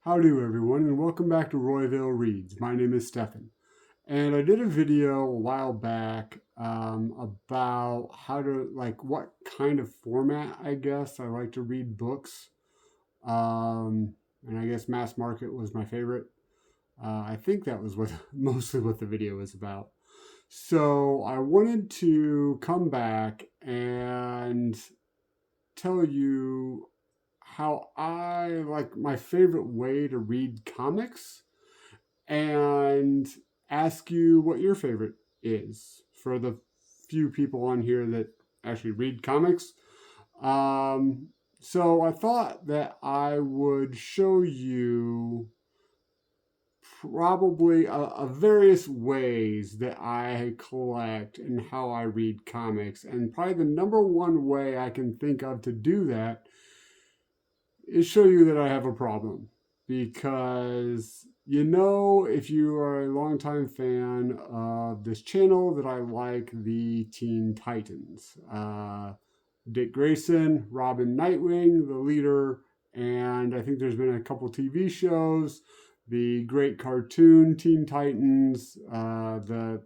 Howdy everyone, and welcome back to Royville Reads. My name is Stefan, and I did a video a while back about how to, what kind of format, I guess, I like to read books. And I guess mass market was my favorite. I think that was mostly what the video was about. So I wanted to come back and tell you how I like my favorite way to read comics and ask you what your favorite is for the few people on here that actually read comics. Um, so I thought that I would show you probably a various ways that I collect and how I read comics. And probably the number one way I can think of to do that is show you that I have a problem. Because, if you are a longtime fan of this channel, that I like the Teen Titans. Dick Grayson, Robin Nightwing, the leader, and I think there's been a couple TV shows. The great cartoon Teen Titans, the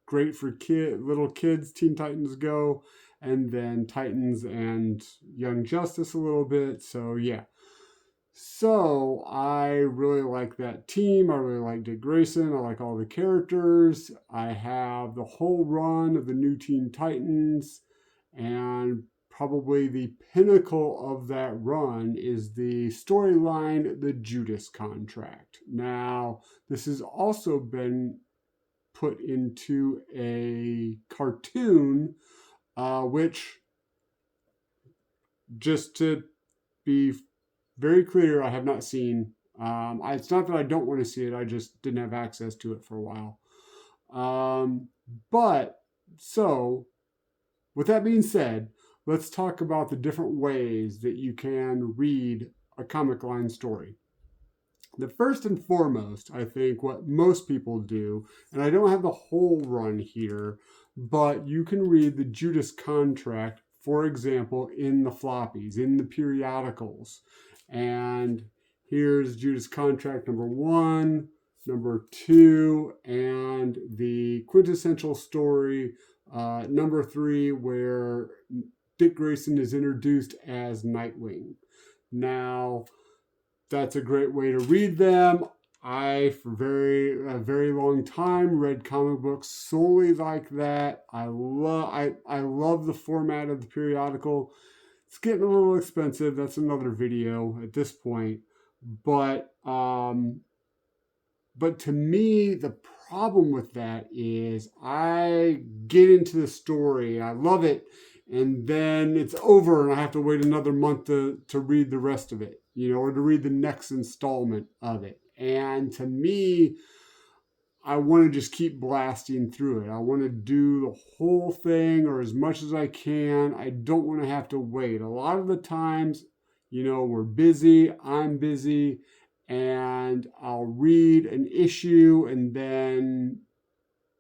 great for little kids Teen Titans Go, and then Titans and Young Justice a little bit. So yeah. So I really like that team. I really like Dick Grayson. I like all the characters. I have the whole run of the new Teen Titans, and probably the pinnacle of that run is the storyline, The Judas Contract. Now, this has also been put into a cartoon, which, just to be very clear, I have not seen. It's not that I don't want to see it, I just didn't have access to it for a while. So, with that being said, let's talk about the different ways that you can read a comic line story. The first and foremost, I think, what most people do, and I don't have the whole run here, but you can read the Judas Contract, for example, in the floppies, in the periodicals. And here's Judas Contract number 1, number 2, and the quintessential story number 3, where Dick Grayson is introduced as Nightwing. Now, that's a great way to read them. I, for a very long time, read comic books solely like that. I love the format of the periodical. It's getting a little expensive. That's another video at this point. But to me, the problem with that is I get into the story, I love it, and then it's over and I have to wait another month to read the rest of it, or to read the next installment of it. And to me, I want to just keep blasting through it. I want to do the whole thing or as much as I can. I don't want to have to wait. A lot of the times, we're busy, I'm busy, and I'll read an issue and then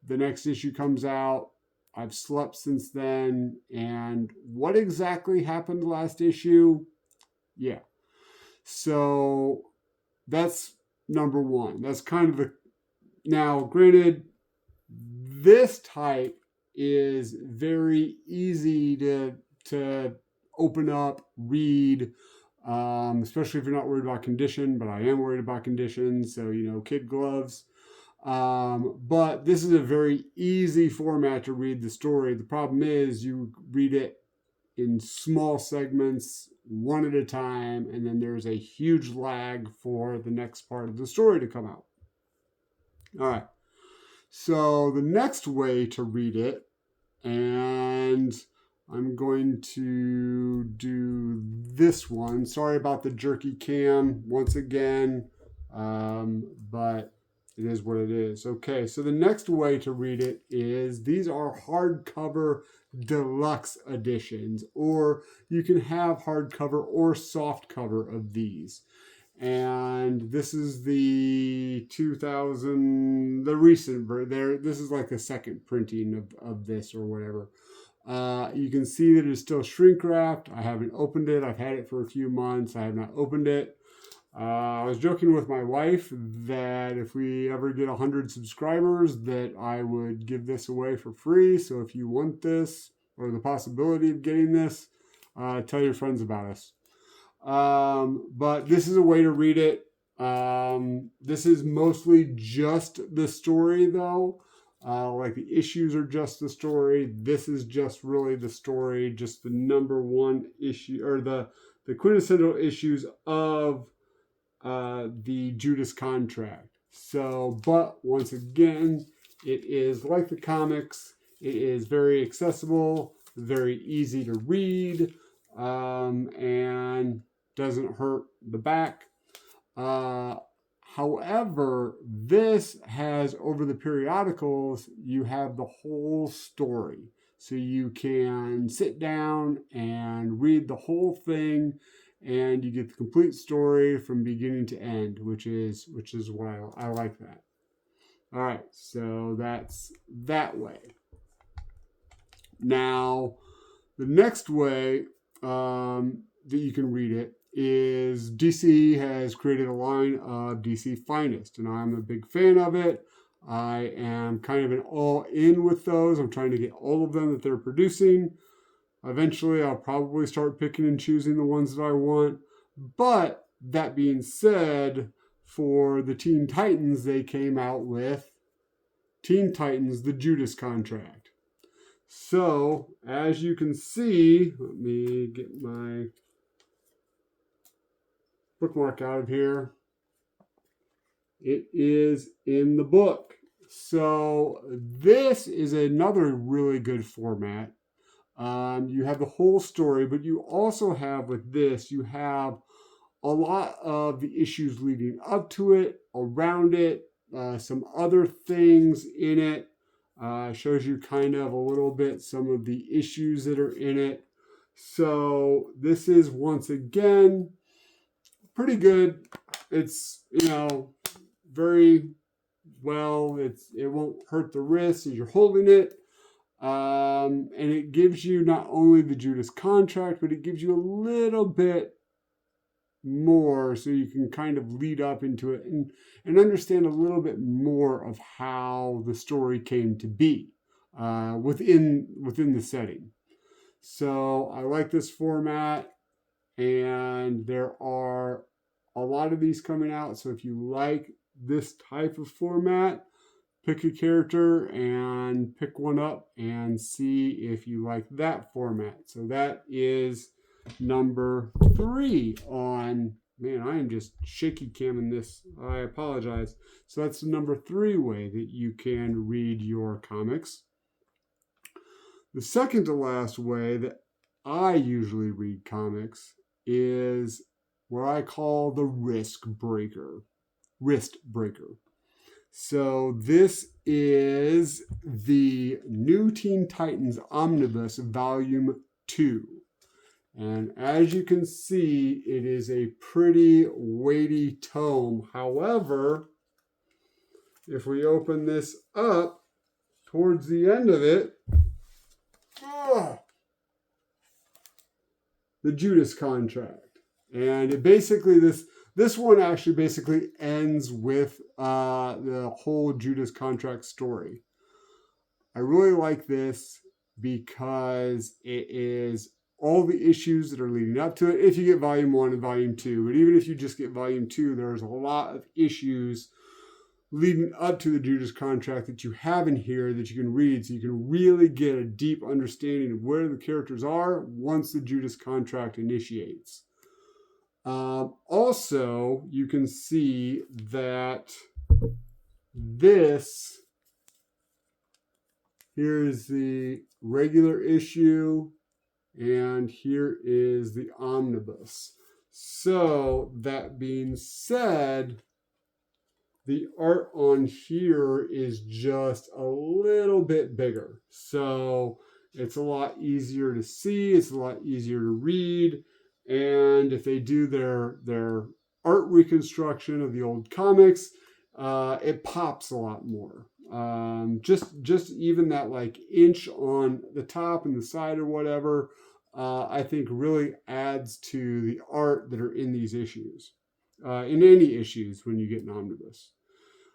the next issue comes out. I've slept since then. And what exactly happened last issue? Yeah. So that's number one. That's kind of now, granted, this type is very easy to open up, read, especially if you're not worried about condition, but I am worried about condition, so, kid gloves. But this is a very easy format to read the story. The problem is you read it in small segments, one at a time, and then there's a huge lag for the next part of the story to come out. All right. So the next way to read it, and I'm going to do this one. Sorry about the jerky cam once again, but it is what it is. Okay, so the next way to read it is, these are hardcover deluxe editions, or you can have hardcover or softcover of these. And this is the 2000, the recent version. This is like the second printing of this or whatever. You can see that it's still shrink wrapped. I haven't opened it. I've had it for a few months. I have not opened it. I was joking with my wife that if we ever get 100 subscribers, that I would give this away for free. So if you want this or the possibility of getting this, tell your friends about us. But this is a way to read it. This is mostly just the story, though. Like the issues are just the story. This is just really the story, just the number one issue, or the quintessential issues of the Judas contract. So, but once again, it is like the comics. It is very accessible, very easy to read, and doesn't hurt the back. However, this has, over the periodicals, you have the whole story. So you can sit down and read the whole thing, and you get the complete story from beginning to end, which is why I like that. All right, so that's that way. Now, the next way that you can read it is DC has created a line of DC Finest, and I'm a big fan of it. I am kind of an all-in with those. I'm trying to get all of them that they're producing. Eventually, I'll probably start picking and choosing the ones that I want. But that being said, for the Teen Titans, they came out with Teen Titans, the Judas Contract. So, as you can see, let me get my bookmark out of here. It is in the book. So, this is another really good format. You have the whole story, but you also have with this, you have a lot of the issues leading up to it, around it, some other things in it. Shows you kind of a little bit some of the issues that are in it. So this is, once again, pretty good. It's, very well. It won't hurt the wrist as you're holding it. And it gives you not only the Judas contract, but it gives you a little bit more so you can kind of lead up into it and understand a little bit more of how the story came to be within the setting. So I like this format, and there are a lot of these coming out. So if you like this type of format, pick a character and pick one up and see if you like that format. So that is number 3 on, man, I am just shaky camming this. I apologize. So that's the number 3 way that you can read your comics. The second to last way that I usually read comics is what I call the wrist breaker. So this is the New Teen Titans Omnibus Volume 2. And as you can see, it is a pretty weighty tome. However, if we open this up towards the end of it, the Judas contract. And it basically, this one actually basically ends with the whole Judas contract story. I really like this because it is all the issues that are leading up to it, if you get volume 1 and volume 2. But even if you just get volume 2, there's a lot of issues leading up to the Judas contract that you have in here that you can read, so you can really get a deep understanding of where the characters are once the Judas contract initiates. Also, you can see that here's the regular issue, and here is the omnibus. So, that being said, the art on here is just a little bit bigger. So, it's a lot easier to see, it's a lot easier to read, and if they do their art reconstruction of the old comics, it pops a lot more. Just even that like inch on the top and the side or whatever, I think really adds to the art that are in these issues. in any issues when you get an omnibus.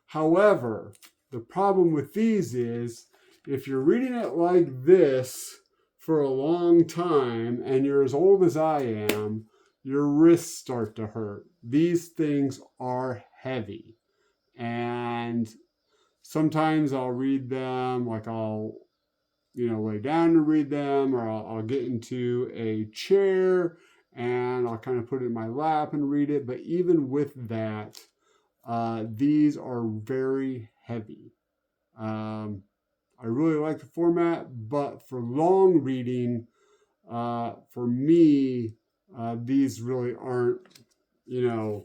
However, the problem with these is if you're reading it like this for a long time and you're as old as I am, your wrists start to hurt. These things are heavy. And sometimes I'll read them, like I'll, lay down to read them, or I'll get into a chair and I'll kind of put it in my lap and read it. But even with that, these are very heavy. I really like the format, but for long reading, for me, these really aren't, the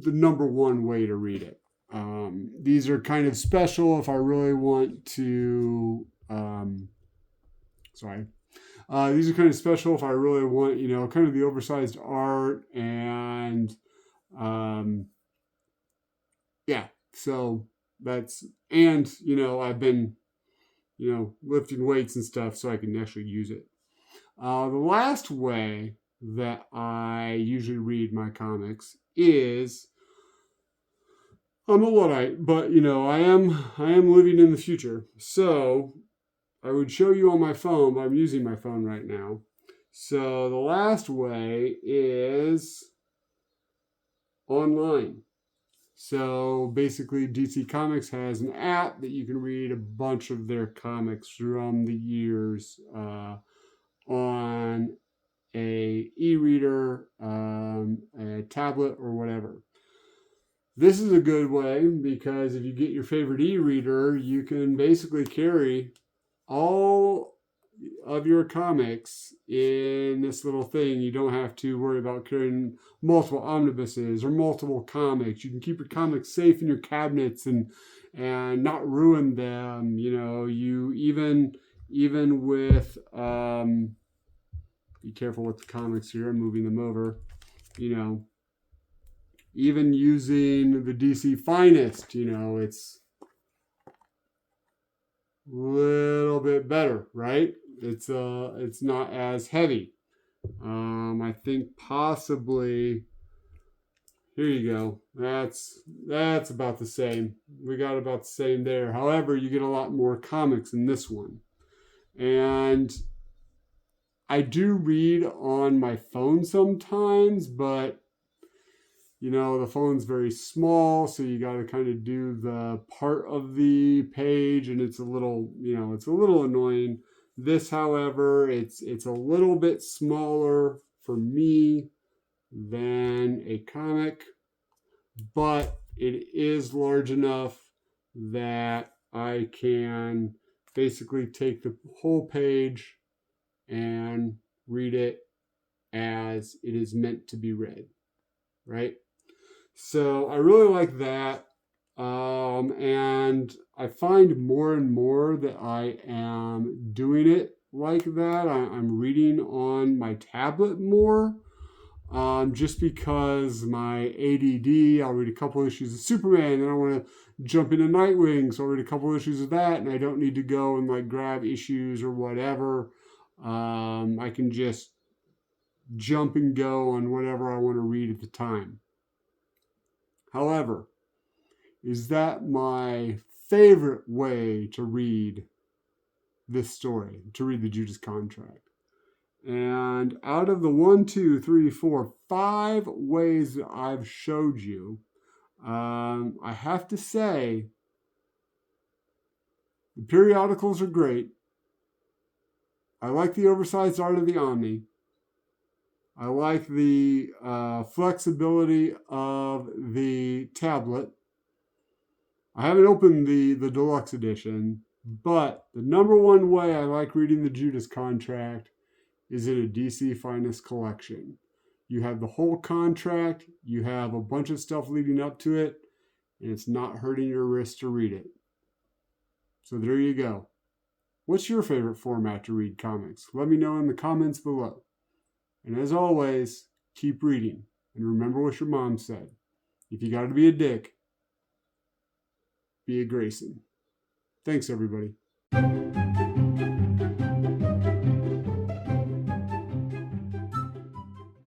number one way to read it. These are kind of special if I really want to. These are kind of special if I really want, kind of the oversized art and, yeah. So I've been, lifting weights and stuff so I can actually use it. The last way that I usually read my comics is I'm a Luddite, but I am living in the future. So I would show you on my phone, but I'm using my phone right now. So the last way is online. So basically, DC Comics has an app that you can read a bunch of their comics from the years on a e-reader, a tablet, or whatever. This is a good way because if you get your favorite e-reader, you can basically carry all of your comics in this little thing. You don't have to worry about carrying multiple omnibuses or multiple comics. You can keep your comics safe in your cabinets and not ruin them. You even with be careful with the comics here. I'm moving them over. Even using the DC Finest, it's a little bit better, right? It's not as heavy. I think possibly here you go. That's about the same. We got about the same there. However, you get a lot more comics in this one. And I do read on my phone sometimes, but the phone's very small, so you got to kind of do the part of the page, and it's a little annoying. This, however, it's a little bit smaller for me than a comic, but it is large enough that I can basically take the whole page and read it as it is meant to be read, right? So I really like that. And I find more and more that I am doing it like that. I'm reading on my tablet more. Just because my ADD, I'll read a couple issues of Superman, then I want to jump into Nightwing, so I'll read a couple issues of that, and I don't need to go and grab issues or whatever. I can just jump and go on whatever I want to read at the time. However, is that my favorite way to read this story, to read the Judas Contract? And out of the 5 ways that I've showed you, I have to say the periodicals are great. I like the oversized art of the Omni. I like the flexibility of the tablet. I haven't opened the deluxe edition, but the number one way I like reading the Judas Contract is in a DC Finest collection. You have the whole contract, you have a bunch of stuff leading up to it, and it's not hurting your wrist to read it. So there you go. What's your favorite format to read comics? Let me know in the comments below. And as always, keep reading. And remember what your mom said. If you gotta be a dick, be a Grayson. Thanks, everybody.